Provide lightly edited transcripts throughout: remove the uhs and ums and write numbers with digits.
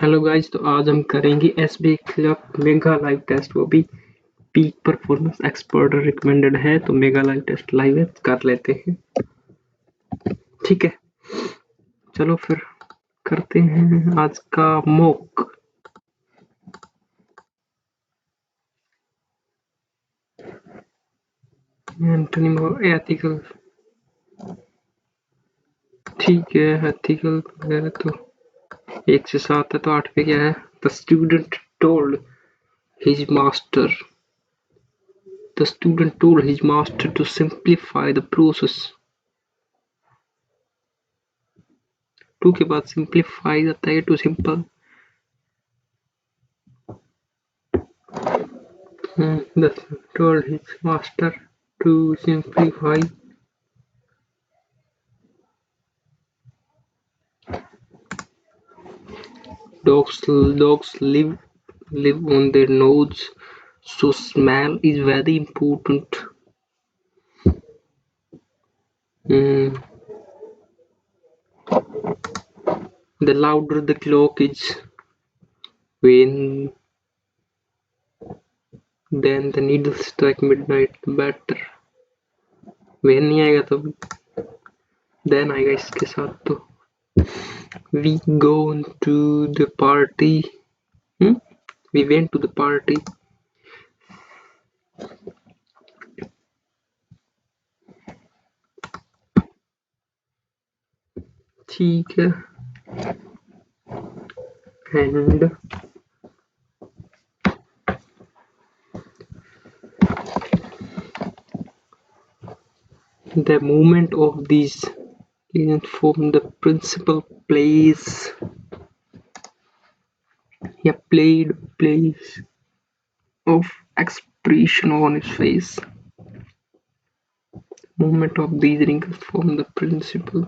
Hello guys, तो आज हम करेंगे SBI club mega live test. वो भी पीक परफॉर्मेंस एक्सपर्ट रिकमेंडेड है, तो मेगा लाइव टेस्ट लाइव है, कर लेते हैं। ठीक है, चलो फिर करते हैं आज का मॉक। एंटनी एथिकल, ठीक है। एथिकल वगैरह तो 1 से 7 है, तो 8 पे क्या है? The student told his master The student told his master to simplify the process. 2 के बाद सिंप्लीफाई आता है, too simple. The told his master to simplify. Dogs live on their nose, so smell is very important. The louder the clock is, when then the needles strike midnight, the better. when नहीं आएगा तो then आएगा इसके साथ। तो we go to the party. We went to the party. ठीक है। and the movement of these legends form the principal place. He played place of expression on his face. Movement of these wrinkles form the principal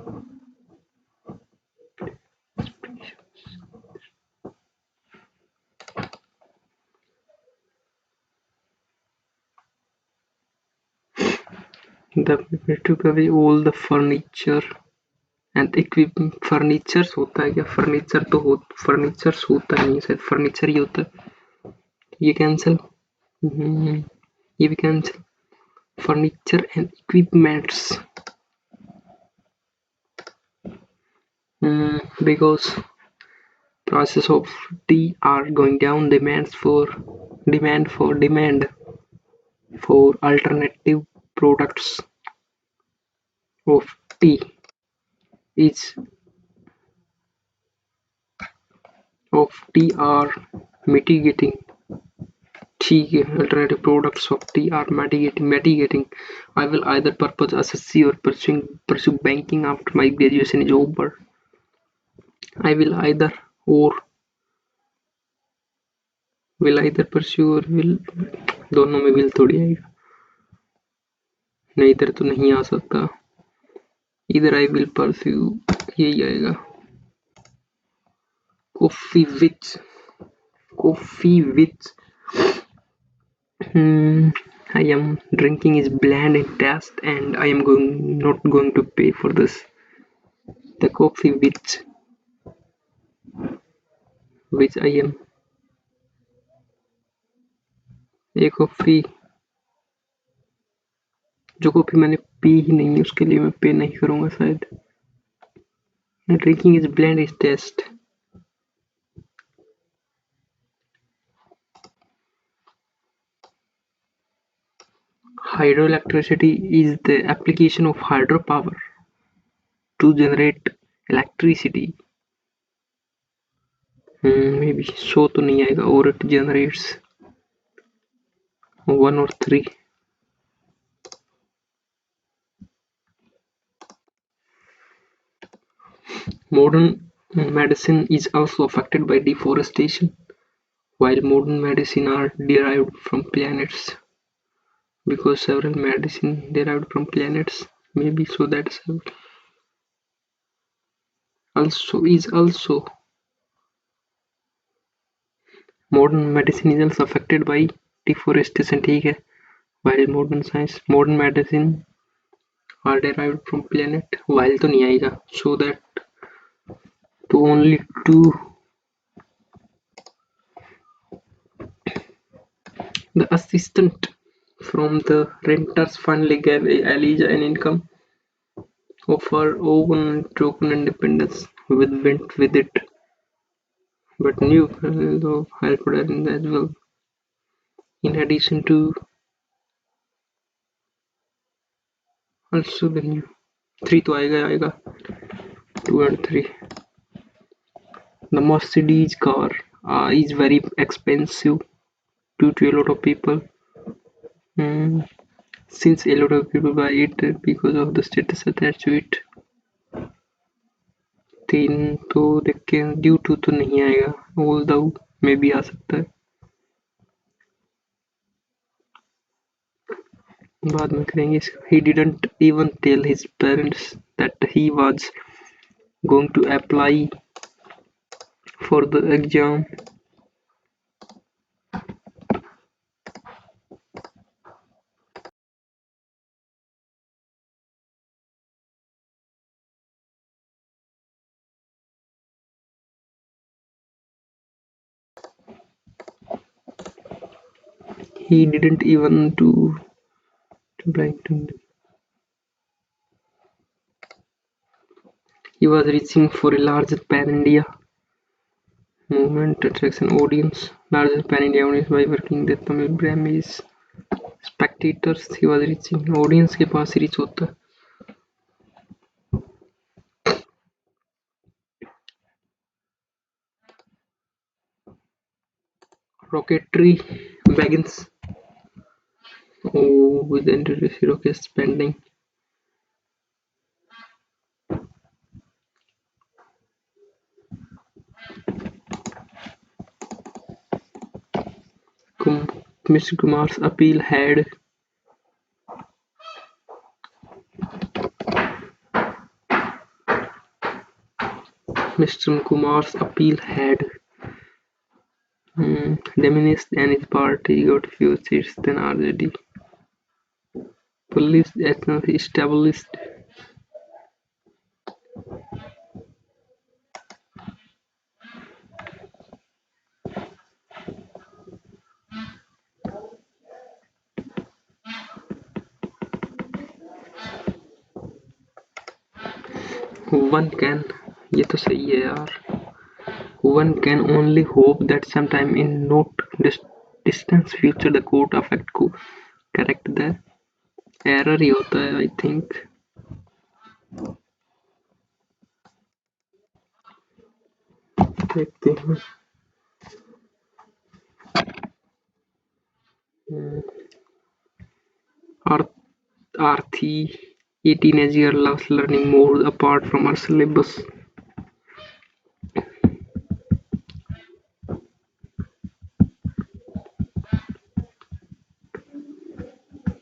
they took away all the furniture and equipment. Furnitures होता है क्या? Furniture तो furnitures होता नहीं है, शायद furniture ही होता है। ये कैंसिल, ये भी cancel. furniture and equipments, because prices of tea are going down. Demand for alternative products of tea is are mitigating. ठीक है, alternative products of tea are mitigating. I will either pursue SSC or pursue banking after my graduation is over. I will either pursue or will, दोनों में will थोड़ी आएगा, नहीं इधर तो नहीं आ सकता। इधर I will pursue, यही आएगा। coffee which I am drinking is bland in taste, and I am not going to pay for this. The coffee which I am, ये कॉफी, जो कॉफी मैंने पी ही नहीं है उसके लिए मैं पे नहीं करूंगा शायद। Drinking is bland is taste. Hydroelectricity is the application of hydropower to generate electricity. Maybe so तो नहीं आएगा, or it generates 1 or 3. Modern medicine is also affected by deforestation, while modern medicine are derived from planets, because several medicine derived from planets, maybe so that's also modern medicine is also affected by deforestation, ठीक है। while modern medicine are derived from planet, while तो नहीं आएगा, so that तो only two The assistant from the renters finally gave Elijah an income of her own token independence went with it, but new fellow helped her in as well. In addition to also the new 3 तो आएगा 2 and 3. The Mercedes car is very expensive due to a lot of people. Mm, since a lot of people buy it because of the status attached to it. 3 तो देख के due to तो नहीं आएगा, although मे भी आ सकता है, बाद में करेंगे इसका. He didn't even tell his parents that he was going to apply for the exam. He didn't even to Brighton. He was reaching for a larger pan-India movement attraction audience. Larger pan-India audience by working the Tamil Brahmis spectators. He was reaching audience के पास reach होता है. Rocketry begins. Oh, with the introduction rocket spending. Mr. Kumar's appeal had diminished and his party got fewer seats than RJD. Police established one can ये तो सही है यार. One can only hope that sometime in not distant future the court effect को correct the error ही होता है I think. देखते हैं. Arthi, a teenager, loves learning more apart from her syllabus.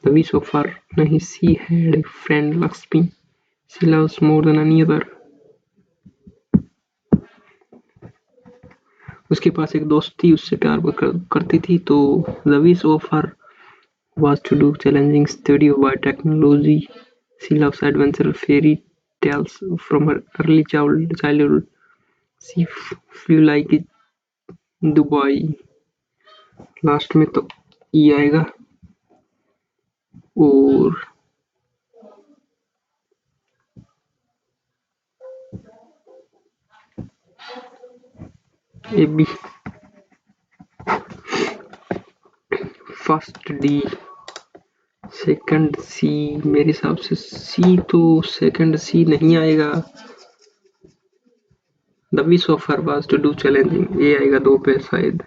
The wish of her नहीं, she had a friend Lakshmi. She loves more than any other. उसके पास एक दोस्त थी, उससे प्यार करती थी, तो the wish of her was to do challenging study of biotechnology. She loves adventure fairy tales from her early childhood. She flew like a Dubai. Last में तो ई आएगा और A B. First D, second C. मेरे हिसाब से C तो second C नहीं आएगा. The wish of her was to do challenging, ये आएगा 2 पे शायद.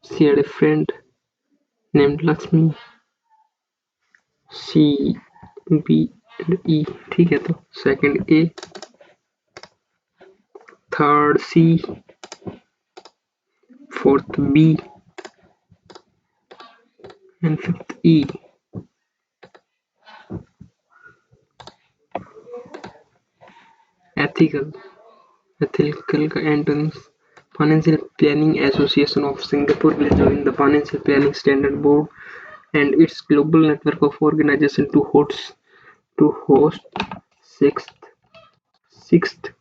She had a friend named Lakshmi. C, B and E. ठीक है, तो second A, third C, fourth B and fifth E. Ethical का antonyms. Financial Planning Association of Singapore will join the Financial Planning Standard Board and its global network of organizations to host sixth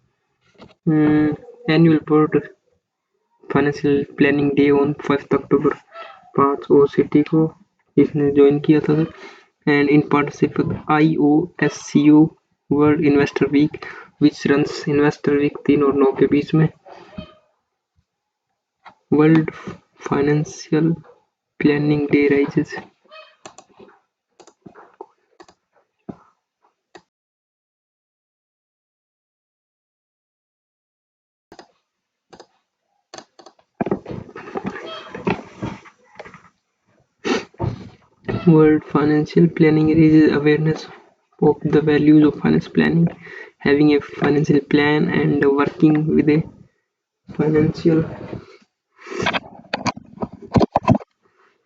annual board financial planning day on 5 October 5 को इसने join किया था and in partnership with IOSCO world investor week which runs investor week 3 और 9 के बीच में world financial planning day rises World Financial Planning raises awareness of the values of finance planning, having a financial plan and working with a financial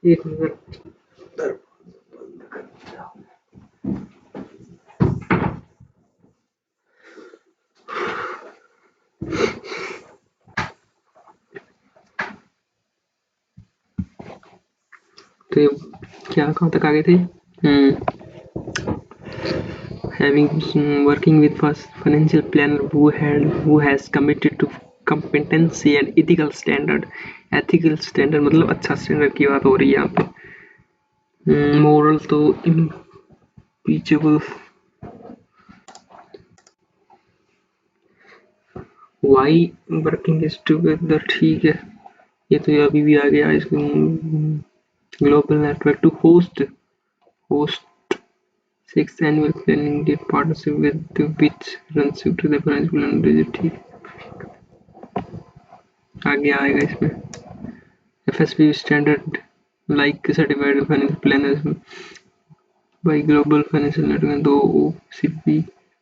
एक minute तो ये क्या कहाँ तक आगे थे having working with financial planner who has committed to competency and ethical standard मतलब अच्छा स्टैंडर्ड की बात हो रही है यहाँ पे मोरल तो impeachable why working is together ठीक है ये तो अभी भी आ गया इसको global network to host 6th annual planning day partnership with which runs to the financial and ठीक आगे आएगा इसमें FSP standard like certified financial planners by global financial network दो OCP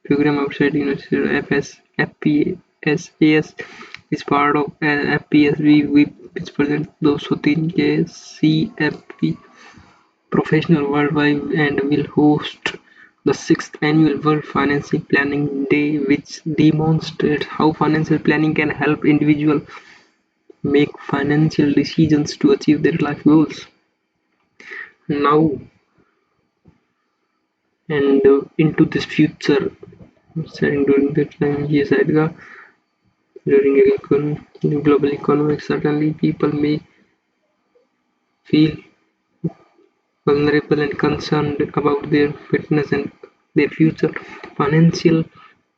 program outside university FPSAS is part of FPSB which present 203 के CFP professional worldwide and will host the 6th annual World Financial Planning Day, which demonstrates how financial planning can help individuals make financial decisions to achieve their life goals. Now, and into this future, setting during that time, he said, during a global economic, certainly people may feel vulnerable and concerned about their fitness and their future. Financial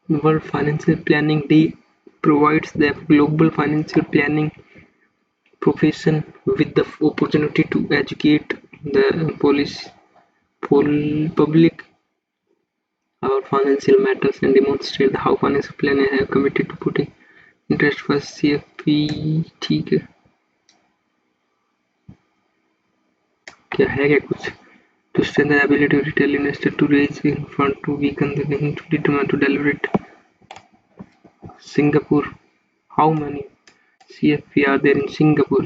World Financial Planning Day provides the global financial planning profession with the opportunity to educate the public about financial matters and demonstrate how financial planners have committed to putting interest first CFP ठीक है क्या है क्या कुछ to strengthen the ability of retail investors to raise funds to weaken the need to determine to deliver it. Singapore. How many CFP are there in Singapore?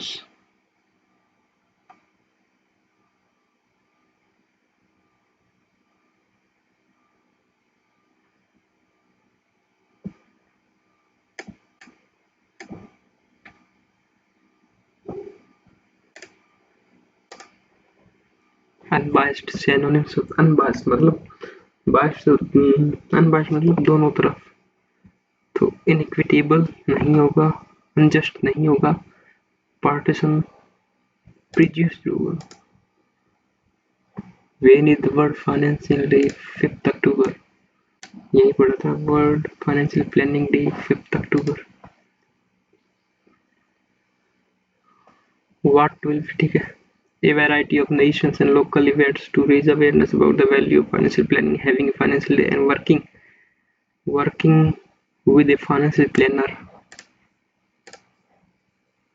Unbiased synonyms of unbiased मतलब biased unbiased मतलब दोनों तरफ तो inequitable नहीं होगा unjust नहीं होगा partisan prejudiced होगा when is the world financial day 5th अक्टूबर यही पढ़ा था world financial planning day 5th October what will be ठीक है a variety of nations and local events to raise awareness about the value of financial planning, having a financial day and working with a financial planner.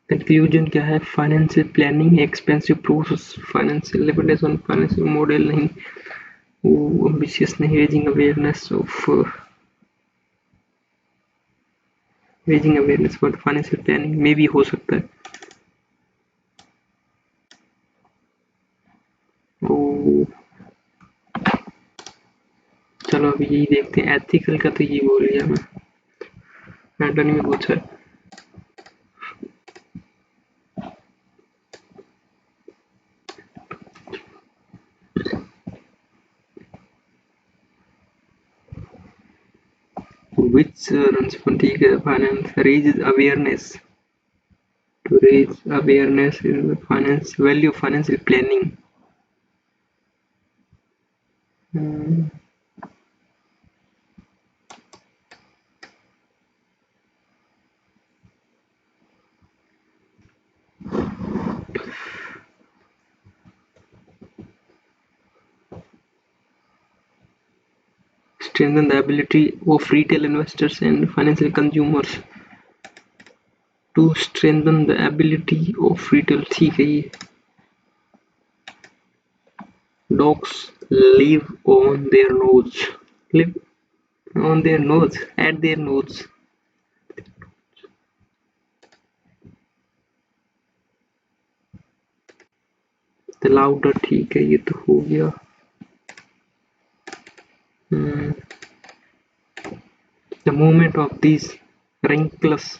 Conclusion क्या है financial planning expensive process financial limitation financial model नहीं वो ambitious नहीं raising awareness for financial planning में भी हो सकता है चलो अभी यही देखते हैं एथिकल का तो ये बोल लिया मैं एंटनी में पूछा है which runs ठीक है finance raises awareness to raise awareness in the value of financial planning. Strengthen the ability of retail investors and financial consumers. To strengthen the ability of retail, ठीक है ये. Dogs live on their nose. Live on their nose, at their nose. The louder, ठीक है ये तो हो गया. The movement of these wrinkles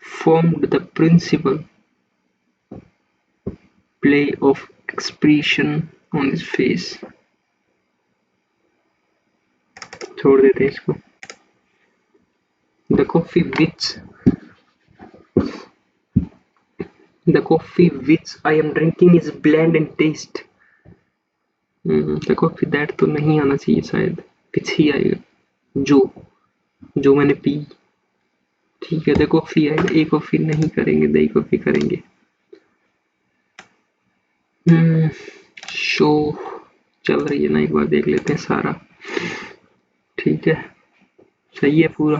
formed the principal play of expression on his face. छोड़ देते हैं इसको. The coffee which I am drinking is bland in taste. The coffee that तो नहीं आना चाहिए शायद. which ही आएगा. जो मैंने पी. ठीक है, द कॉफी आएगा. ए कॉफी नहीं करेंगे, दही कॉफी करेंगे. शो चल रही है ना, एक बार देख लेते हैं सारा. ठीक है, सही है पूरा.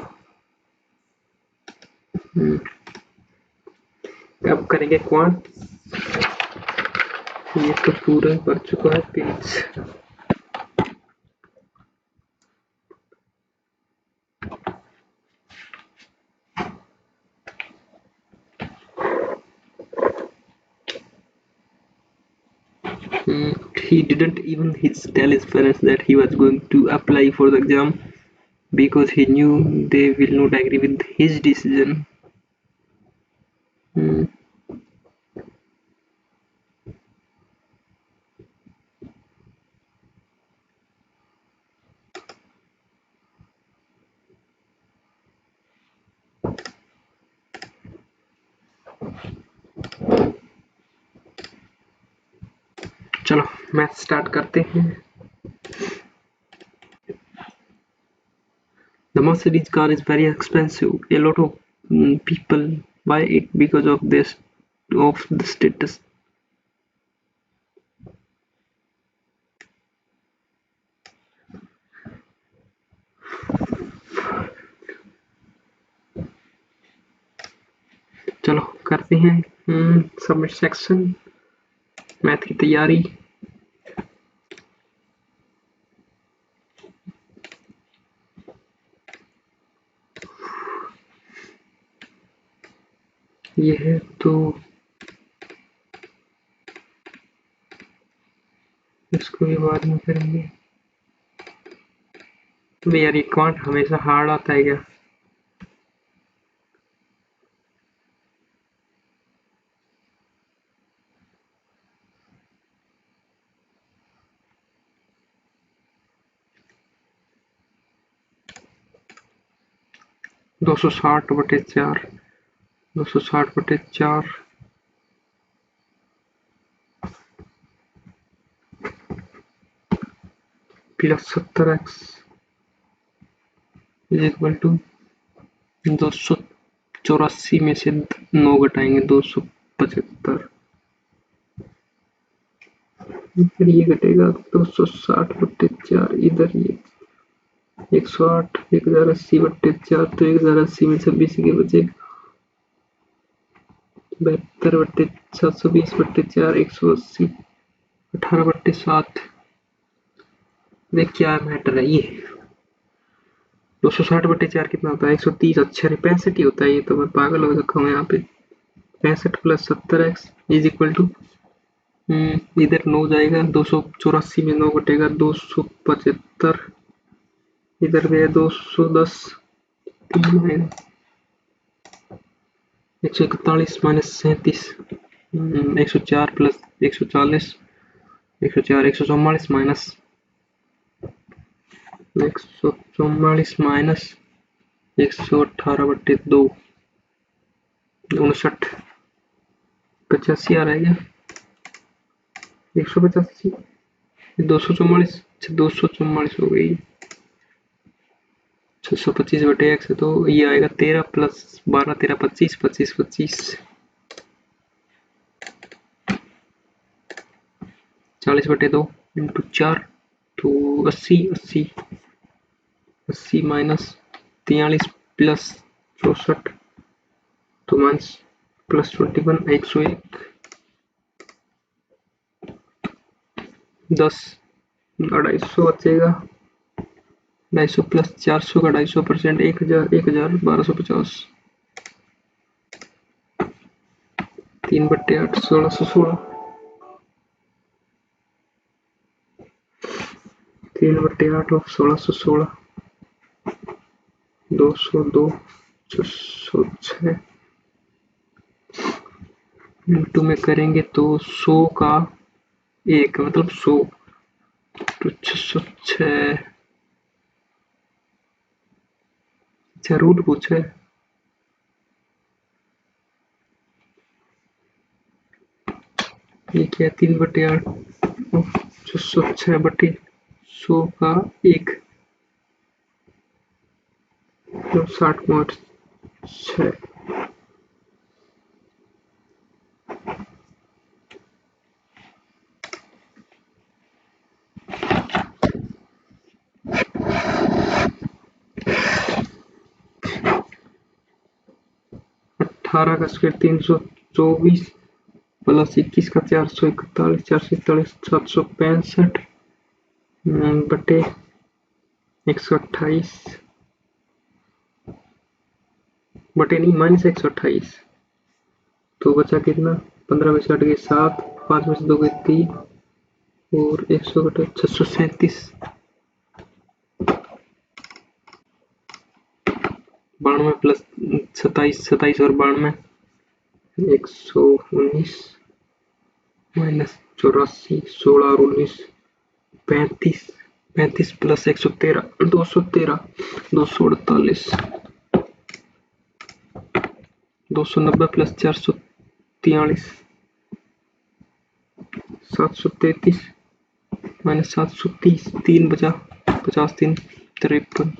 अब करेंगे क्वांट. ये तो पूरा भर चुका है page. He didn't even tell his parents that he was going to apply for the exam because he knew they will not agree with his decision. चलो मैथ स्टार्ट करते हैं. The Mercedes car is very expensive. A lot of people buy it because of the status. चलो करते हैं submit section. Math की तैयारी. ये है तो इसको भी बाद में करेंगे. यार ये क्वांट हमेशा हार्ड आता है क्या? दो सौ साठ बटे 4 plus 70x is equal to 284 में से 9 घटाएंगे 275. इधर ये घटेगा 260 बटे 4. इधर ये 108 1080 बटे 4 तो 1080 में 26 के बचेगा 72 बटे 720 बटे 4 180 18 बटे 7. देख क्या मैटर है ये. 260 बटे 4 कितना होता है? 130. अच्छा नहीं 65 ही होता है. ये तो मैं पागल हो रखा हूँ यहाँ पे. 65 plus 70x is equal to इधर 9 जाएगा 284 में 9 घटेगा 275. इधर गया 210 3 आएगा 141 माइनस 37. 104 प्लस 140 104 144 माइनस 118 बटे 2 59. 85 आ रहा है क्या? 185, 244, 244 हो गई। 625 बटे x है तो ये आएगा 13 प्लस 12 13 25 25 25 40 बटे 2 इंटू 4 तो 80 80 80 माइनस 43 प्लस 64 तो माइनस प्लस 21 101 10 250 बचेगा। 250 प्लस 400 का 250%, 1000 1250 3 बट्टे 8 1616 3 बट्टे 8 और 1616 202 606 इंटू में करेंगे तो 100 का 1 मतलब 100 तो 606। अच्छा रूट पूछा है। ये क्या 3 बटे 8 606 बटे 100 का 1 तो 60.6 18 का स्क्वायर 324 प्लस 21 का 441 441 765 बटे 128 बटे नहीं माइनस 128 तो बचा कितना 15 में से 8 गए 7 5 में से 2 गए 3 और 100 बटे 637 92 प्लस 27 27 और 92 119 माइनस 84 16 और 19 35 35 प्लस 113 213 248 290 प्लस 443 733 माइनस 730 3 बचा 50 3 53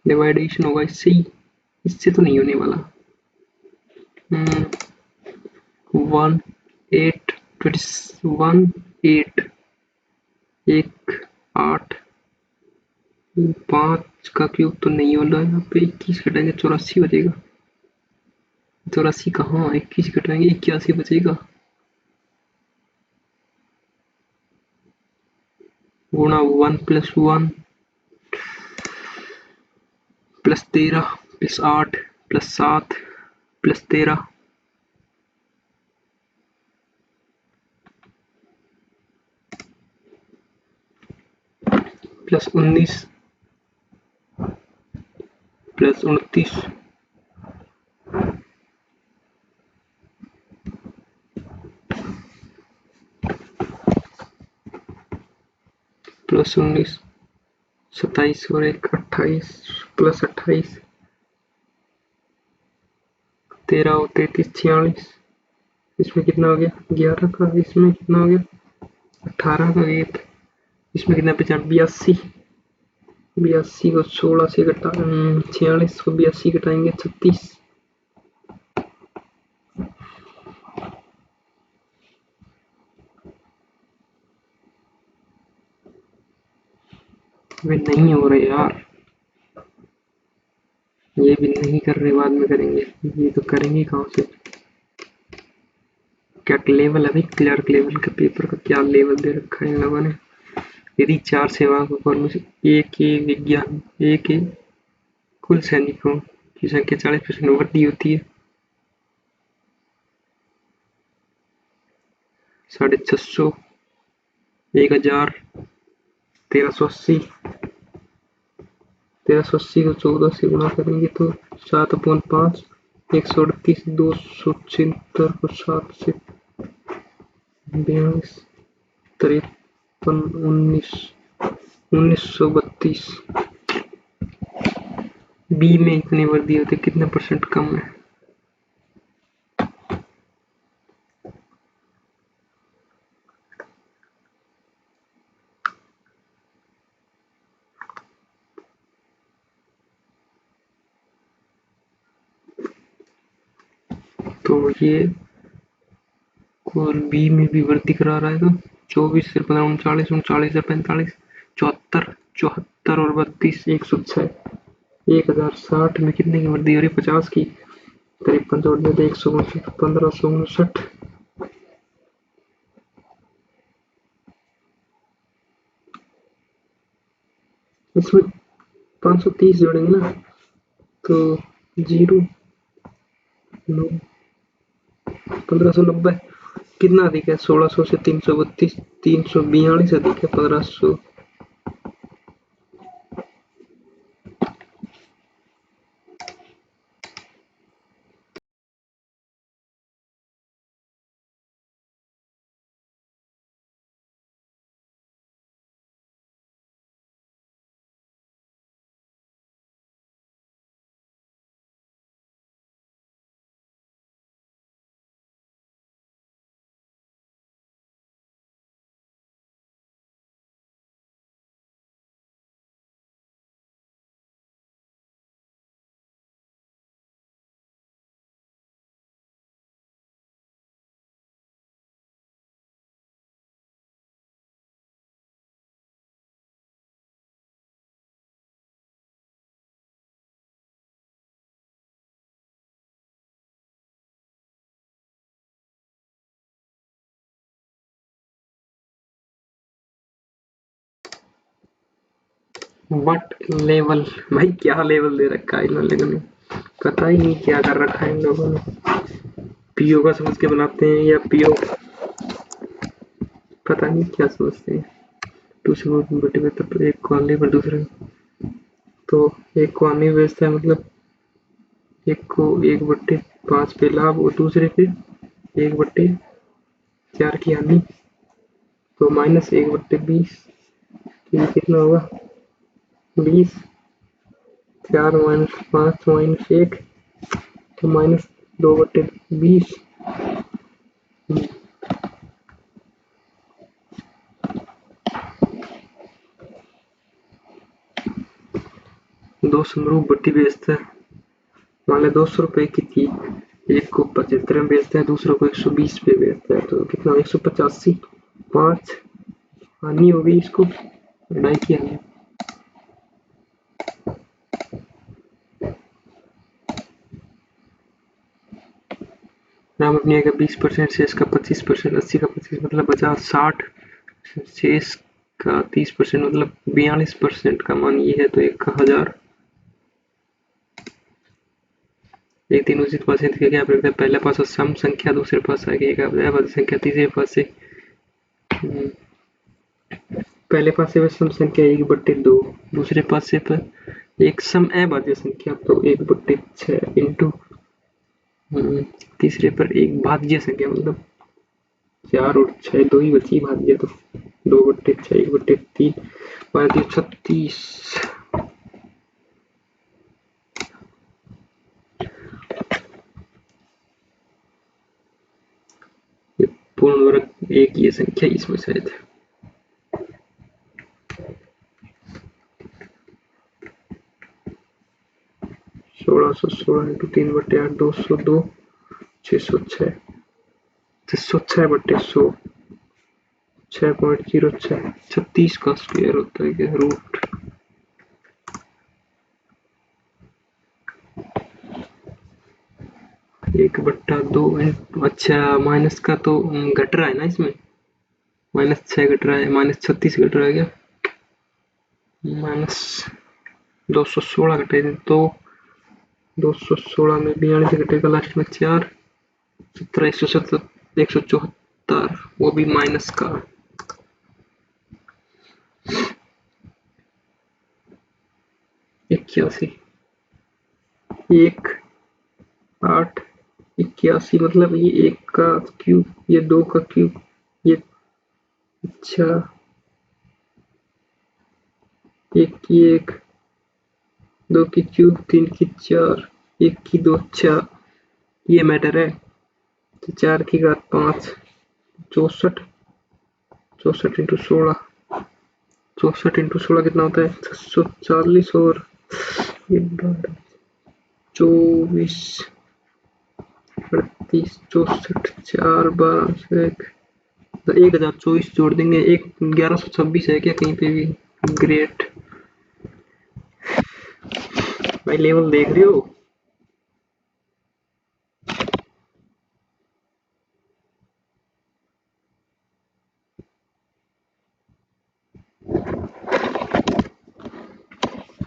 डिवाइडेशन होगा इससे ही, इससे तो नहीं होने वाला। 1 8 21 8 1 8 5 का क्यूब तो नहीं होना यहाँ पे 21 घटाएंगे 84 बचेगा 84 कहाँ 21 घटाएंगे 81 बचेगा गुणा 1 plus 1 plus 13 plus 8 plus 7 plus 13 plus 19 plus 29 plus 19 27 और 1 28 प्लस 28 13 और 33 46 इसमें कितना हो गया 11 का इसमें कितना हो गया 18 का 1 इसमें कितना बचा 82 82 को 16 से घटा 46 को 82 घटाएंगे 36 वे नहीं हो रहे यार ये भी नहीं कर रहे बाद में करेंगे ये तो करेंगे कहाँ से क्या लेवल अभी क्लर्क लेवल का पेपर का क्या लेवल दे रखा है इन लोगों ने यदि 4 सेवाओं को फॉर्मेशन एक विज्ञान एक कुल सैनिकों की संख्या 40% वृद्धि होती है 650 1000 1380 1380 को 14 से गुणा करेंगे तो 7/5 138 276 को 7 से 42 53 19 1932। बी में इतनी वृद्धि होती कितने परसेंट कम है? तो ये और बी में भी वृद्धि करा रहा है तो 24 से 15, 39, 39 से 45, 74, 74 और 32, 106। 1060 में कितने की वृद्धि हो रही? 50 की। 53 जोड़ दिया तो 159, 1559। इसमें 530 जोड़ेंगे ना तो 0 9 1590 कितना अधिक है? 1600 से 332, 342 अधिक है 1500। What level? भाई क्या लेवल दे रखा है इन लोगों ने, पता ही नहीं क्या कर रखा है इन लोगों ने। पीओ का समझ के बनाते हैं या पीओ पता नहीं क्या समझते हैं। दूसरे को बटे में तो एक को आने पर दूसरे तो एक को आने बेचता है, मतलब एक को 1/5 पे लाभ और दूसरे पे 1/4 की हानि, तो -1/20। ये कितना होगा? 20। 4 - 5 - 1 तो -2/20। 2 समरूप भट्टी बेचता है, मान लो 200 रुपए की थी, एक को 75 में बेचता है, दूसरे को 120 पे बेचता है, तो कितना? 185। 5 हानि होगी इसको, ढाई की हानि। राम अपनी का 20%, शेष का 25%, 80 का 25 मतलब 50, 60, शेष का 30% मतलब 42% का मान ये है, तो 1 का 1000। एक तीन उचित पास के क्या प्रयोग है? पहले पास सम संख्या, दूसरे पास आएगी एक अवयव संख्या, तीसरे पास से पहले पासे पर सम संख्या 1/2, दूसरे पासे पर एक सम अभाज्य संख्या तो 1/6 इंटू तीसरे पर एक भाज्य संख्या, मतलब 4 और 6 दो ही बची भाज्य, तो 2/6 1/3 36। पूर्ण वर्ग एक ये संख्या इसमें शायद 1616 इंटू 3/8 202 606 606/100 6.06 36 का स्क्वायर होता है क्या? रूट 1/2। अच्छा माइनस का तो घट रहा है ना इसमें, -6 घट रहा है, -36 घट रहा है क्या? -216 घटेगा तो 216 में 42 घटेगा, लास्ट में 4, 17, 174, वो भी माइनस का। 81, 1 8 81 मतलब ये 1 का क्यूब, ये 2 का क्यूब, ये अच्छा एक की एक, दो की क्यूब, तीन की चार, एक की दो, चार, ये मैटर है। तो 4 की घात 5, 64, 64 इंटू 16, 64 इंटू 16 कितना होता है 640, और ये 24, 38, 64, 4, 12, 1, 1024 जोड़ देंगे। एक 1126 है क्या कहीं पे भी? ग्रेट भाई, लेवल देख रहे हो?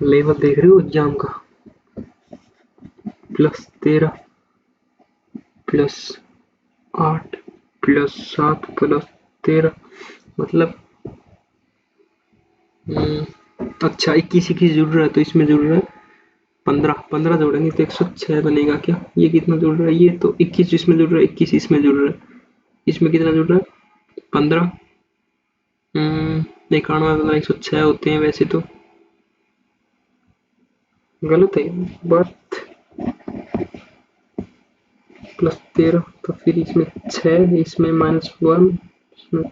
लेवल देख रहे हो एग्जाम का? +13 +8 +7 +13 मतलब अच्छा 21 जुड़ रहा है, तो इसमें जुड़ रहा है 15 जोड़ेंगे तो 106 बनेगा क्या? ये कितना जुड़ रहा है? ये तो 21 इसमें जुड़ रहा है, 21 इसमें जुड़ रहा है, इसमें कितना जुड़ रहा है 15, 91 15 106 होते हैं वैसे तो। गलत है बात। +13 तो फिर इसमें 6, इसमें -1, इसमें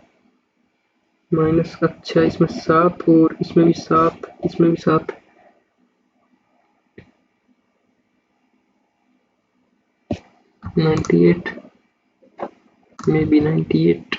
माइनस, अच्छा इसमें 7, और इसमें भी 7, इसमें भी 7, 98, मे बी 98।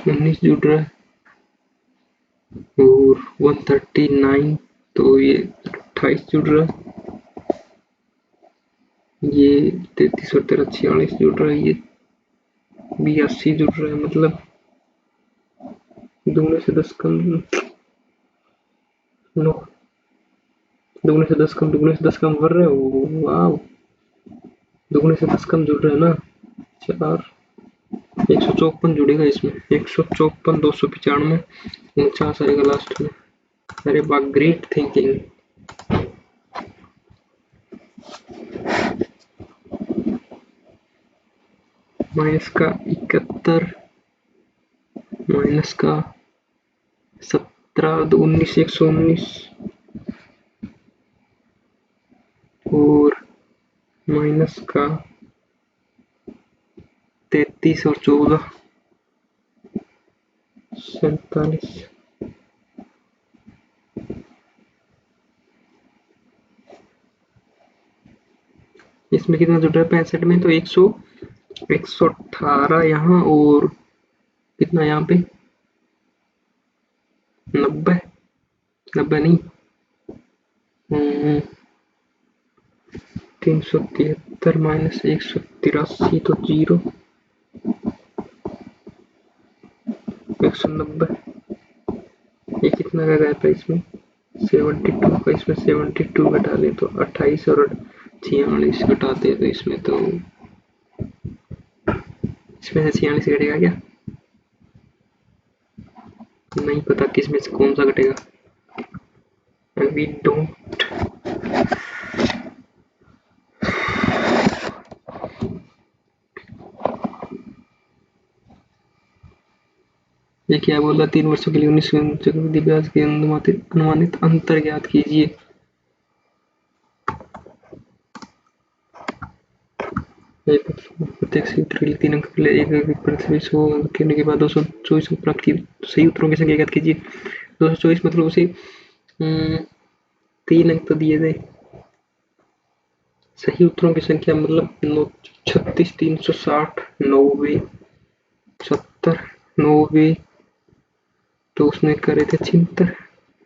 उन्नीस जुड़ रहा है, और 139, तो ये 28 जुड़ रहा है, ये 33 और 13 46 जुड़ रहा है, ये 82 जुड़ रहा है, मतलब दुगने से 10 कम, नो, दुगने से 10 कम, दुगने से 10 कम कर रहे हो, वाह, दुगने से 10 कम जुड़ रहे हैं ना। 4, 154 जुड़ेगा इसमें, 154, 295, 49 आएगा लास्ट में। अरे वाह, ग्रेट थिंकिंग। माइनस का 71, माइनस का 17, 19, 119, और माइनस का 33 और 14, 47। इसमें कितना जुड़ रहा है 65 में? तो 118 यहाँ, और कितना यहाँ पे 90, 90 नहीं, 373 माइनस 183, तो 0, 190। ये कितना का गया था इसमें 72 का, इसमें 72 घटा ले तो 28, और 46 घटाते तो इसमें तो, इसमें से 46 घटेगा क्या? नहीं पता किसमें से कौन सा घटेगा, वी डोंट। ये क्या बोला? 3 वर्षों के लिए 19 चक्रवृद्धि ब्याज के अनुमानित अंतर ज्ञात कीजिए। प्रत्येक सही उत्तर के लिए 3 अंक के लिए एक प्रतिशत 100 अंक करने के बाद 224 अंक प्राप्त की। सही उत्तरों की संख्या ज्ञात कीजिए। 224 मतलब उसे 3 अंक तो दिए थे। सही उत्तरों की संख्या मतलब 36, 360, 90, 70, 90, तो उसने करे थे 76,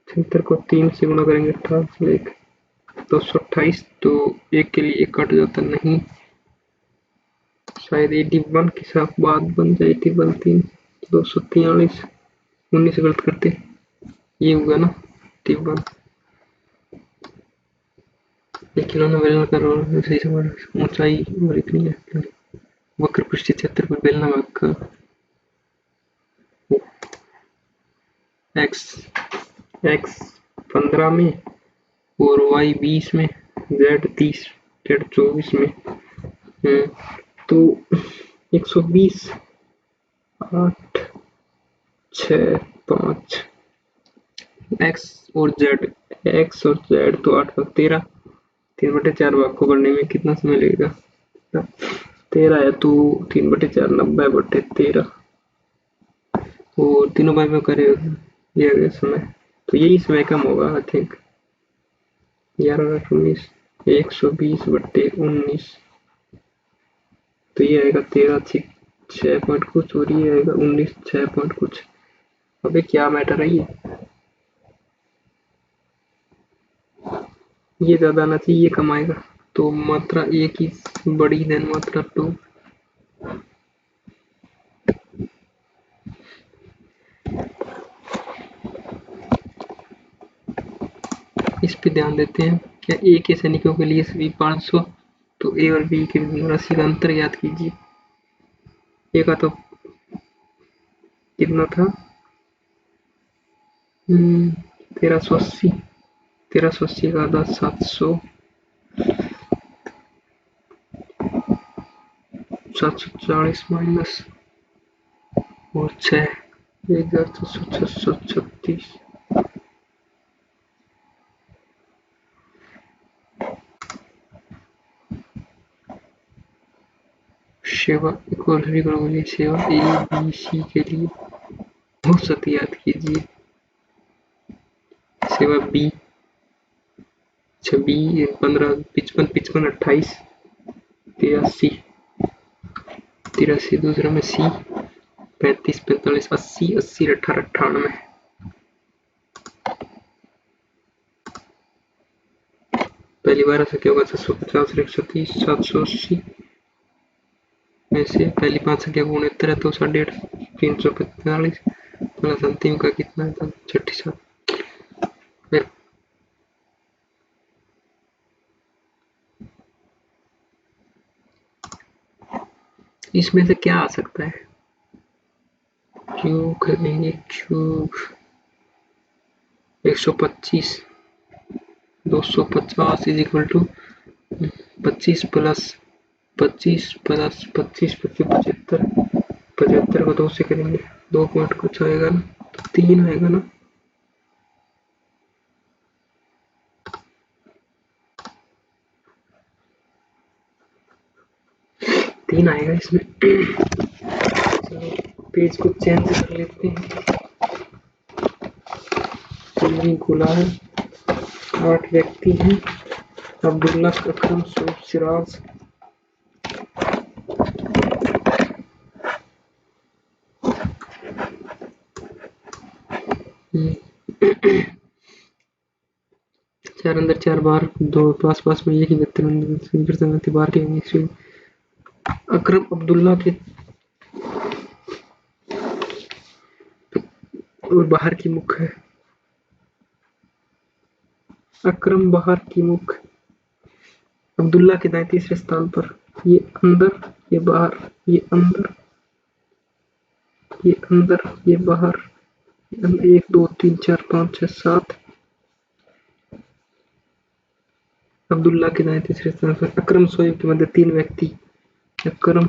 76 को 3 से गुणा करेंगे 18 1, 228, तो एक के लिए एक कट जाता नहीं, शायद 81 के साथ बात बन जाए, 81 3, 243, 19 गलत करते, ये होगा ना 81। एक खिलौना बेलनाकार और सही समान ऊंचाई और इतनी है। वक्र पृष्ठीय क्षेत्र पर बेलना भाग एक्स एक्स 15 में और वाई 20 में, जेड 30, जेड 24 में। तो 120, 8, 6, 5, एक्स और जेड, एक्स और जेड तो 8 भाग 13, 3/4 भाग को करने में कितना समय लगेगा? 13 है तो 3/4 90/13, और तीनों भाग में करे ये समय, तो यही समय कम होगा आई थिंक। 11, 8, 19, 120/19, तो ये आएगा 13 6 पॉइंट कुछ, और ये आएगा 19 6 पॉइंट कुछ। अबे क्या मैटर है ये ज्यादा आना चाहिए, ये कम आएगा। तो मात्रा एक ही बड़ी देन मात्रा 2। इस पे ध्यान देते हैं। क्या ए के सैनिकों के लिए सभी 500, तो ए और बी के राशि का अंतर याद कीजिए। ए का तो कितना था? 1380, 1380 का आधा 700, 740 माइनस और 6, 1436। सेवा इक्वल सेवा ए बी सी के लिए बहुत सत्य याद कीजिए। सेवा बी 26, 15, 55, 55, 28, 83, 83 दूसरे में सी 35, 45, 80, 80, 18, 98। पहली बार ऐसा क्या होगा? 750 और 130, 780 में से पहली 5 संख्या को 69 है तो 8.5, 345 प्लस अंतिम का कितना है? तो 67। फिर इसमें से क्या आ सकता है? क्यूब करेंगे, cube 125, 250 is equal to 25 plus 25 plus 25, 75, 75 को 2 से करेंगे 2 पॉइंट कुछ आएगा ना, तो 3 आएगा ना। तीन आएगा इसमें। पेज को चेंज कर लेते हैं। खुला है, 8 व्यक्ति हैं। अब्दुल्ला, अकरम, सूफ, सिराज। चार अंदर 4 बाहर, 2 पास पास में एक ही व्यक्ति बाहर के। अकरम अब्दुल्ला के और बाहर की मुख है। अकरम बाहर की मुख, अब्दुल्ला के दाएं तीसरे स्थान पर। ये अंदर, ये बाहर, ये अंदर, ये अंदर, ये बाहर। 1 2 3 4 5 6 7। अब्दुल्ला के दाएं तीसरे स्थान पर। अकरम शोएब के मध्य 3 व्यक्ति। अकरम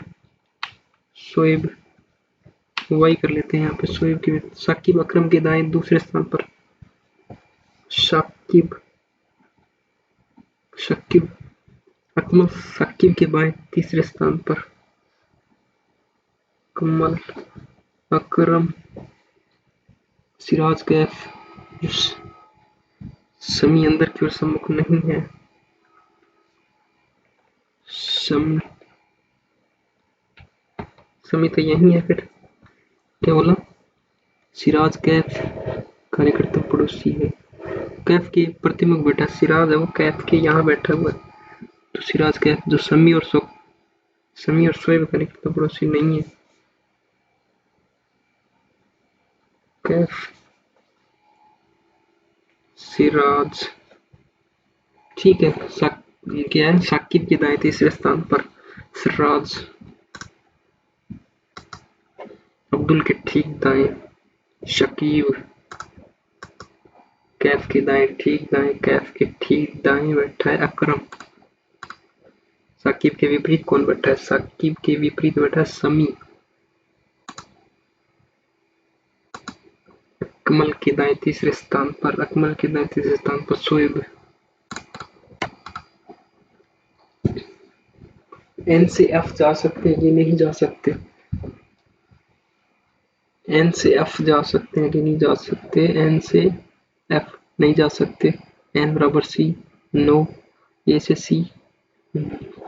शोएब, वाई कर लेते हैं यहाँ पे। शोएब के साकिब अकरम के दाएं दूसरे स्थान पर। शाकिब, शकीब अकमल साकिब के बाएं तीसरे स्थान पर। कमल, अकरम, सिराज कैफ। समी अंदर की ओर सम्मुख नहीं है। समी तो यही है। फिर क्या बोला? सिराज कैफ कार्यकर्ता पड़ोसी है। कैफ के प्रतिमुख बेटा सिराज है, वो कैफ के यहाँ बैठा हुआ है। तो सिराज कैफ जो समी और शोएब कार्यकर्ता पड़ोसी नहीं है। कैफ, सिराज, ठीक है। ये क्या है? साकिब के दाएं तीसरे स्थान पर सिराज, अब्दुल के ठीक दाएं शकीब, कैफ के दाएं ठीक दाएं, कैफ के ठीक दाएं बैठा है अकरम। साकिब के विपरीत कौन बैठा है? साकिब के विपरीत बैठा है समी। अकमल के दाएं तीसरे स्थान पर, अकमल के दाएं तीसरे स्थान पर शोएब। एन से एफ जा सकते हैं, ये नहीं जा सकते। एन से एफ जा सकते हैं कि नहीं जा सकते? एन से एफ नहीं जा सकते। एन बराबर सी, नो। ए से सी,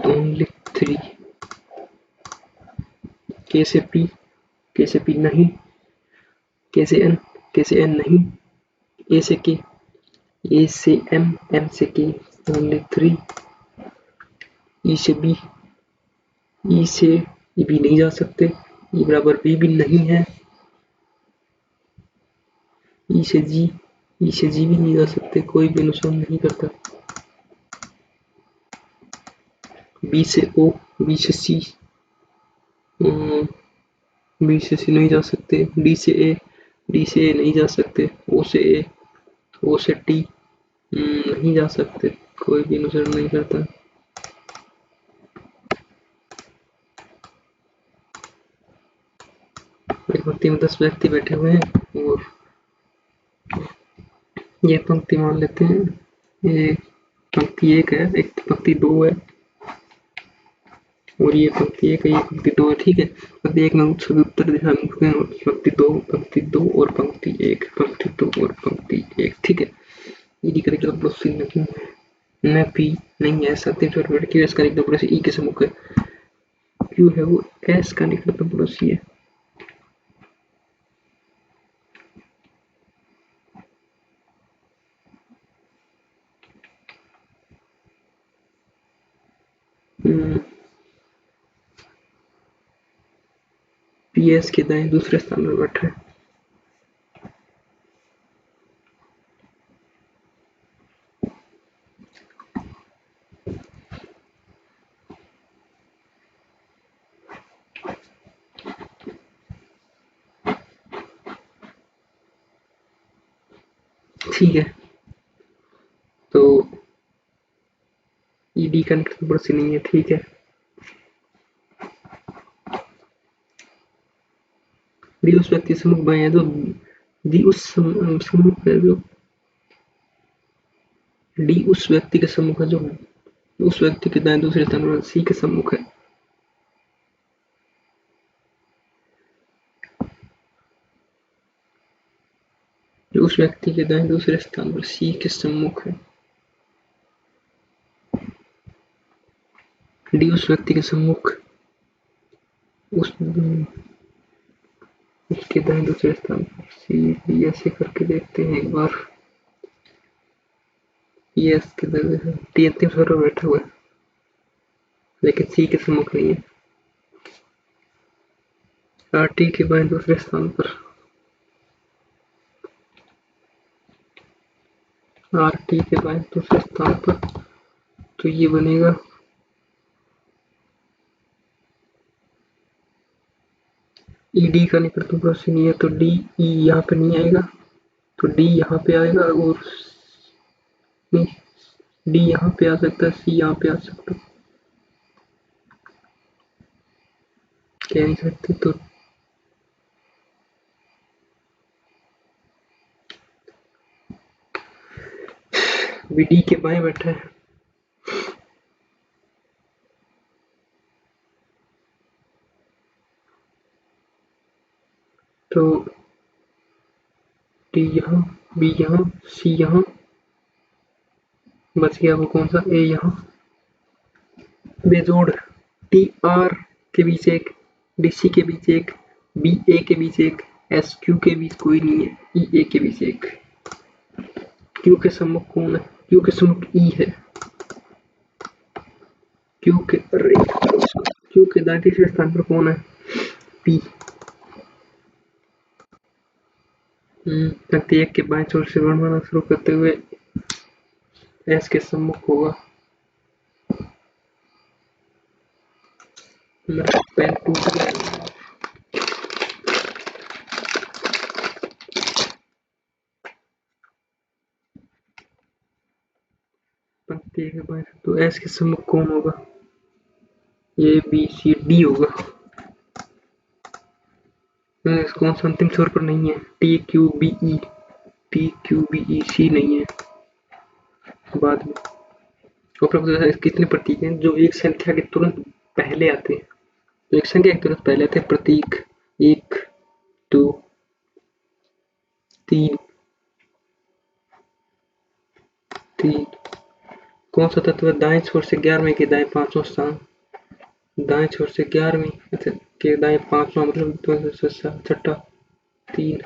ओनली 3। के से पी, के से पी नहीं। के से एन, के से एन नहीं। ए से के, ए से एम, एम से के, ओनली 3। ई से बी, ई से ई भी नहीं जा सकते। ई बराबर बी भी नहीं है। ई से जी, ई से जी भी नहीं जा सकते, कोई भी अनुसरण नहीं करता। बी से ओ, बी से सी, बी से सी नहीं जा सकते। डी से ए, डी से ए नहीं जा सकते। ओ से ए, ओ से टी नहीं जा सकते, कोई भी अनुसरण नहीं करता। एक पंक्ति में 10 व्यक्ति बैठे हुए हैं और ये पंक्ति मान लेते हैं, ये पंक्ति 1 है, एक पंक्ति 2 है और ये पंक्ति 1 है, ये पंक्ति 2 है। ठीक है, पंक्ति 1 में सभी उत्तर दिशामुख हैं और पंक्ति 2 और पंक्ति 1, पंक्ति 2 और पंक्ति 1। ठीक है, ईडी करेक्ट प्रोसी नहीं है, न पी नहीं है। सत्य क्यू एस का निकटतम पड़ोसी ई के सम्मुख है। क्यू है वो एस का निकटतम पड़ोसी है। पी एस के दाएं दूसरे स्थान पर बैठा है। ठीक है, तो ईडी का निकटतम पड़ोसी नहीं है। ठीक है, डी उस व्यक्ति सम्मुख बाएं है जो डी उस सम्मुख है जो डी उस व्यक्ति के सम्मुख है जो उस व्यक्ति के दाएं दूसरे स्थान पर सी के सम्मुख है। जो उस व्यक्ति के दाएं दूसरे स्थान पर सी के सम्मुख है। डी उस व्यक्ति के सम्मुख उसके दाएं दूसरे स्थान पर सी डी, ऐसे करके देखते हैं एक बार। ये इसके दाएं टी अंतिम स्वर पर बैठा हुआ है लेकिन सी के सम्मुख नहीं है। आर टी के बाएं दूसरे स्थान पर, आर टी के बाएं दूसरे स्थान पर, तो ये बनेगा ई डी का निकटतम पड़ोसी नहीं है तो डी ई यहाँ पे नहीं आएगा, तो डी यहाँ पे आएगा और नहीं, डी यहाँ पे आ सकता है, सी यहाँ पे आ सकता है, कह नहीं सकते। तो बी डी के बाएं बैठा है। तो डी यहाँ, बी यहाँ, सी यहाँ, बच गया वो कौन सा, ए यहाँ। बेजोड़ टी आर के बीच एक, डी सी के बीच एक, बी ए के बीच एक, एस क्यू के बीच कोई नहीं है, ई ए के बीच एक। क्यू के सम्मुख कौन है? क्यू के सम्मुख ई है। क्यू के दाएं तीसरे स्थान पर कौन है? पी। पंक्ति 1 के बाएं छोर से वर्णमाला शुरू करते हुए एस के सम्मुख होगा। मेरा पेन टूट गया। प्रत्येक बार तो एस के सम्मुख कौन होगा? ए बी सी डी होगा। कौन सा अंतिम छोर पर नहीं है? T Q B E, T Q B E C नहीं है बाद में। उपरोक्त कितने प्रतीक हैं जो एक संख्या के तुरंत पहले आते हैं? जो एक संख्या के तुरंत पहले आते हैं प्रतीक 1 2 3 3। कौन सा तत्व दाएं छोर से 11वें के दाएं पांचवां स्थान? दाएं छोर से 11वें अच्छा के दाएं पांचवां मतलब छठा 3।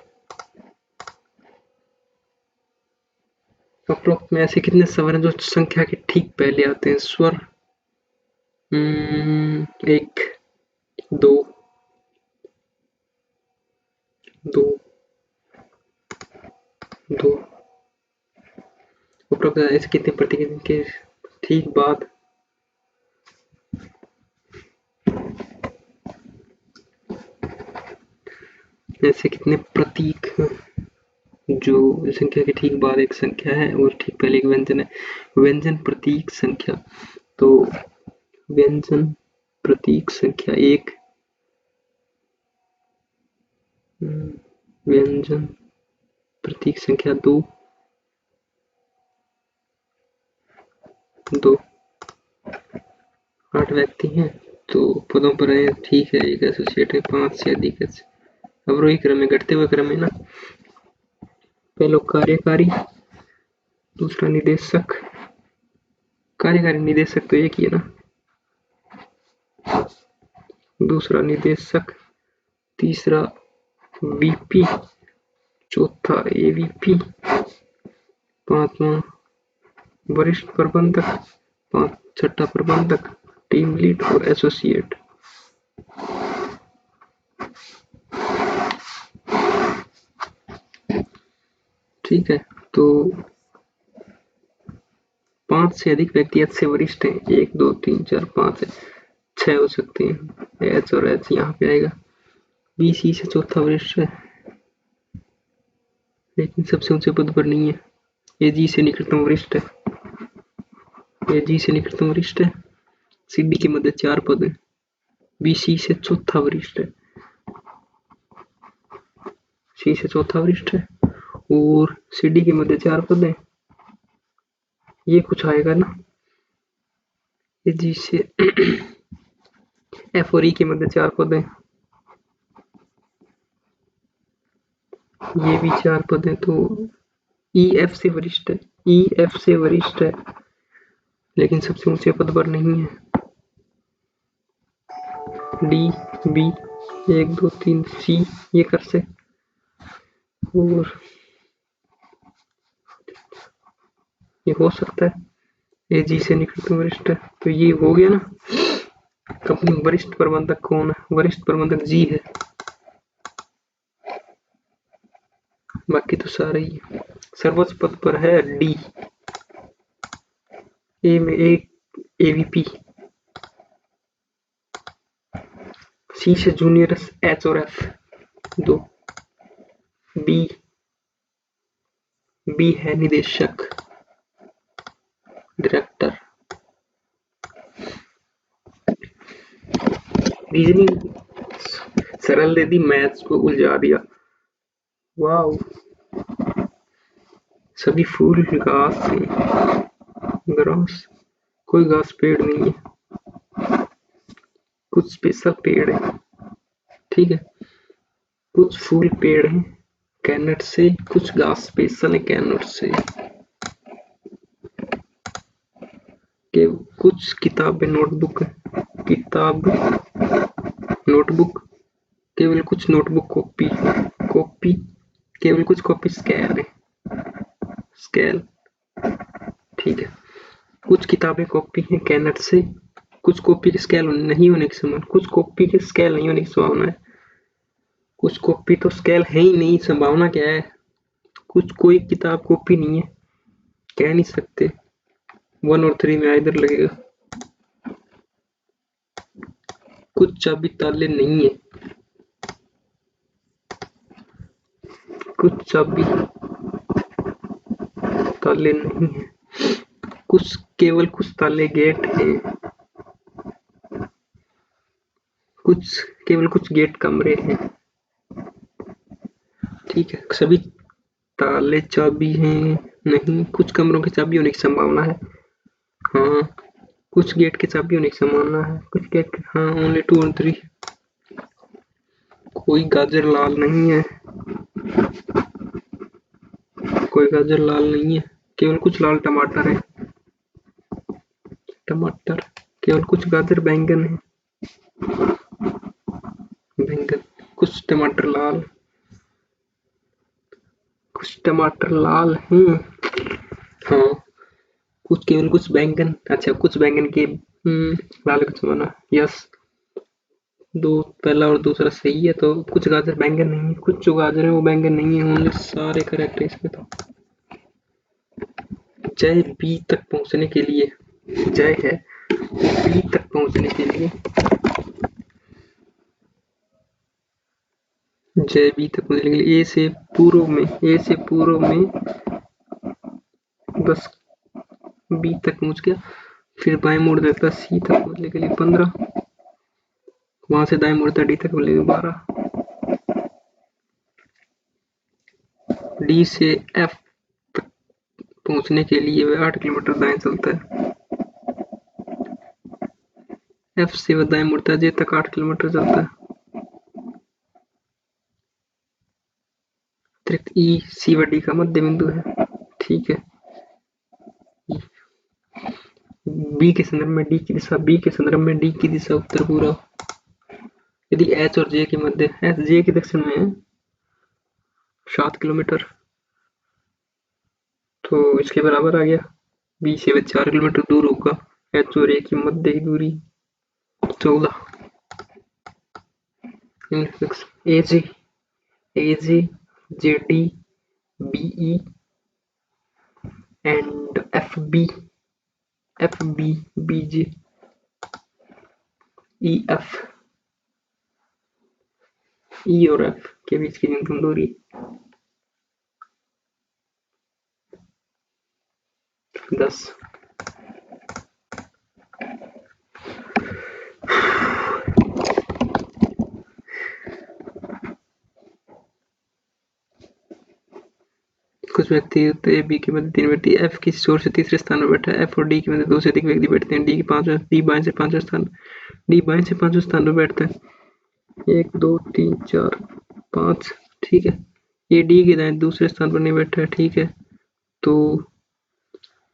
उपरोक्त में ऐसे कितने स्वर हैं जो संख्या के ठीक पहले आते हैं? स्वर 1 2 2 2। उपरोक्त ऐसे कितने प्रतीक के ठीक बाद ऐसे कितने प्रतीक जो संख्या के ठीक बाद एक संख्या है और ठीक पहले एक व्यंजन है? व्यंजन प्रतीक संख्या तो व्यंजन प्रतीक संख्या 1 व्यंजन प्रतीक संख्या 2 2। 8 व्यक्ति हैं तो पदों पर है ठीक है एक एसोसिएट है 5 से अधिक है। अवरोही क्रम में घटते हुए क्रम है ना। पहला कार्यकारी दूसरा निदेशक। कार्यकारी निदेशक तो एक ही है ना। दूसरा निदेशक तीसरा वीपी चौथा एवीपी पांचवा वरिष्ठ प्रबंधक छठा प्रबंधक टीम लीड और एसोसिएट। ठीक है तो 5 से अधिक व्यक्ति एच से वरिष्ठ हैं 1 2 3 4 5 है 6 हो सकते हैं। एच और एच यहाँ पे आएगा। बी सी से चौथा वरिष्ठ है लेकिन सबसे ऊंचे पद पर नहीं है। ए जी से निकटतम वरिष्ठ है। ए जी से निकटतम वरिष्ठ है। सी डी के मध्य 4 पद है। बी सी से चौथा वरिष्ठ है। सी से चौथा वरिष्ठ है और सी डी के मध्य 4 पद है। ये कुछ आएगा ना। ए जी से एफ और ई के मध्य 4 पद है। ये भी 4 पद है तो ई एफ से वरिष्ठ है। ई एफ से वरिष्ठ है लेकिन सबसे ऊंचे पद पर नहीं है। डी बी 1 2 3 सी ये कर से और ये हो सकता है ए जी से निकटतम वरिष्ठ है तो ये हो गया ना। कंपनी वरिष्ठ प्रबंधक कौन है? वरिष्ठ प्रबंधक जी है बाकी तो सारे ही है। सर्वोच्च पद पर है डी। ए में एक एवीपी सी से जूनियर एच और एफ 2। बी बी है निदेशक डायरेक्टर। रीजनिंग सरल दे दी मैथ्स को उलझा दिया। वाओ सभी फूल घास ग्रास कोई घास पेड़ नहीं है कुछ स्पेशल पेड़ है। ठीक है कुछ फूल पेड़ है कैनट से कुछ घास स्पेशल है कैनट से के कुछ किताबें नोटबुक है किताब नोटबुक केवल कुछ नोटबुक कॉपी कॉपी केवल कुछ कॉपी स्केल है स्केल। ठीक है कुछ किताबें कॉपी हैं कैनट से कुछ कॉपी के स्केल नहीं होने की संभावना कुछ कॉपी के स्केल नहीं होने की संभावना है। कुछ कॉपी तो स्केल है ही नहीं संभावना क्या है? कुछ कोई किताब कॉपी नहीं है कह नहीं सकते 1 और 3 में इधर लगेगा। कुछ चाबी ताले नहीं है, कुछ चाबी ताले नहीं है, कुछ केवल कुछ ताले गेट है, कुछ केवल कुछ गेट कमरे हैं। ठीक है, सभी ताले चाबी हैं नहीं, कुछ कमरों की चाबी होने की संभावना है। हाँ, कुछ गेट की चाबी होने की संभावना है, कुछ गेट की, हाँ ओनली 2 और 3। कोई गाजर लाल नहीं है, कोई गाजर लाल नहीं है, केवल कुछ लाल टमाटर है, टमाटर, केवल कुछ गाजर बैंगन है, बैंगन, कुछ टमाटर लाल, कुछ टमाटर लाल हैं। हाँ, कुछ केवल कुछ बैंगन, अच्छा कुछ बैंगन के लाल कुछ माना, यस, दो पहला और दूसरा सही है, तो कुछ गाजर बैंगन नहीं है, कुछ जो गाजर है वो बैंगन नहीं है, ओनली सारे करेक्ट है इसमें। तो जय बी तक पहुंचने के लिए, जय है बी तक पहुंचने के लिए, जय बी तक पहुंचने के लिए ए से पूर्व में, ए से पूर्व में 10 बी तक पहुंच गया, फिर बाएं मोड़ देता सी तक पहुंचने के लिए 15, वहां से दाएं मोड़ता डी तक पहुंचने के लिए 12, डी से एफ तक पहुंचने के लिए वह 8 किलोमीटर दाएं चलता है, एफ से वह दाएं मुड़ता है, जे तक 8 किलोमीटर चलता है, अतिरिक्त ई सी व डी का मध्य बिंदु है। ठीक है, बी के संदर्भ में डी की दिशा, बी के संदर्भ में डी की दिशा उत्तर पूर्व, यदि एच और जे के मध्य, एच जे के दक्षिण में है 7 किलोमीटर, तो इसके बराबर आ गया, बी से वह 4 किलोमीटर दूर होगा, एच और ए की मध्य की दूरी 14, A J, A J, J D, B E and F B, F B, B J, E F, E और एफ के बीच की न्यूनतम दूरी 10। कुछ व्यक्ति ए बी के मध्य 3 व्यक्ति, एफ की ओर से तीसरे स्थान पर बैठा है, एफ और डी के मध्य 2 से अधिक व्यक्ति बैठते हैं, डी की 5, डी बाएं से 5वें स्थान, डी बाएं से 5वें स्थान पर बैठता है, 1 2 3 4 5, ठीक है, ये डी के दाएं दूसरे स्थान पर नहीं बैठा है, ठीक है, तो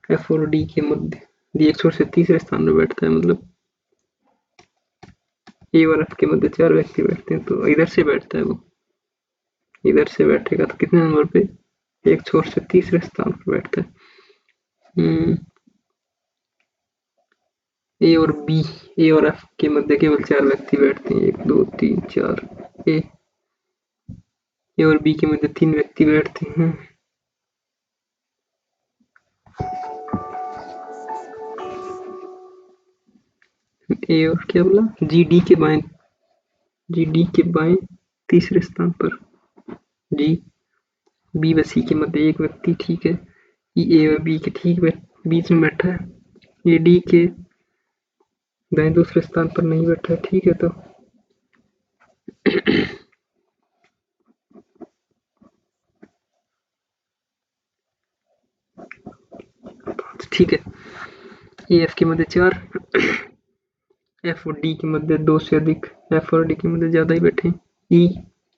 एफ और डी के मध्य डी एक से तीसरे स्थान पर बैठता है, मतलब ए और एफ के मध्य 4 व्यक्ति बैठते हैं, तो इधर से बैठता है वो, इधर से बैठेगा तो कितने नंबर पे, एक छोर से तीसरे स्थान पर बैठता है। ए और बी, ए और एफ के मध्य केवल 4 व्यक्ति बैठते हैं, 1 2 3 4, ए और बी के मध्य 3 व्यक्ति बैठते हैं, ए और क्या बोला, जी डी के बाएं, जी डी के बाएं तीसरे स्थान पर, जी बी व सी के मध्य एक व्यक्ति, ठीक है, ई ए और बी के ठीक बीच में बैठा है, ये डी के दाएं दूसरे स्थान पर नहीं बैठा है, ठीक है, तो ठीक है, ए एफ के मध्य 4, एफ और डी के मध्य 2 से अधिक, एफ और डी के मध्य ज्यादा ही बैठे, ई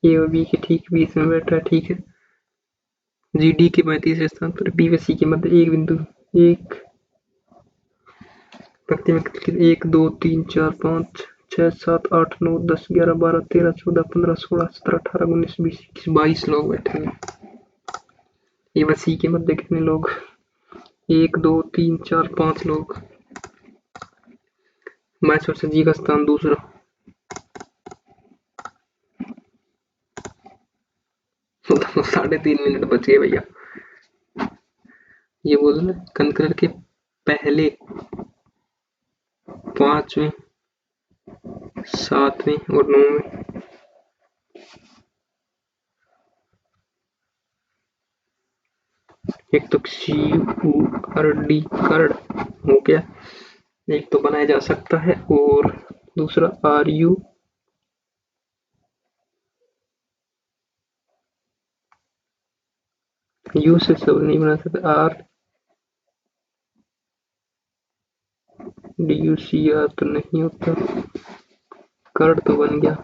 ए और बी के ठीक बीच में बैठा है, ठीक है, जी डी के बाएं तीसरे स्थान पर, बी व सी के मध्य एक बिंदु, एक व्यक्ति में 1 2 3 4 5 6 7 8 9 10 11 12 13 14 15 16 17 18 19 20 21 22 लोग बैठे हैं, ए व सी के मध्य कितने लोग, 1 2 3 4 5 लोग, मैच और जी का स्थान दूसरा, तो 3.5 मिनट बच गए भैया, ये बोल रहे कनकलर के पहले 5वें 7वीं और 9वीं। एक तो CURD कर्ड हो गया, एक तो बनाया जा सकता है, और दूसरा RU यू से सब नहीं बना सकते, RDUCR तो नहीं होता, कर्ड तो बन गया।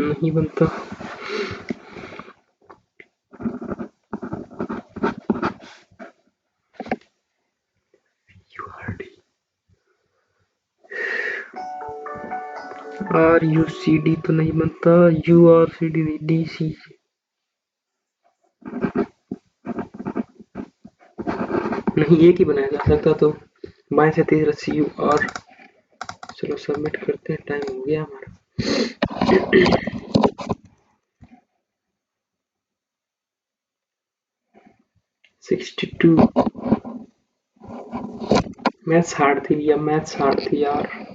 नहीं बनता। RUCD तो नहीं बनता, URCD नहीं, DC नहीं, एक ही बनाया जा सकता, तो बाएं से तीसरा CUR। चलो सबमिट करते हैं, टाइम हो गया हमारा। 62। मैथ्स हार्ड थी भैया, मैथ्स हार्ड थी यार।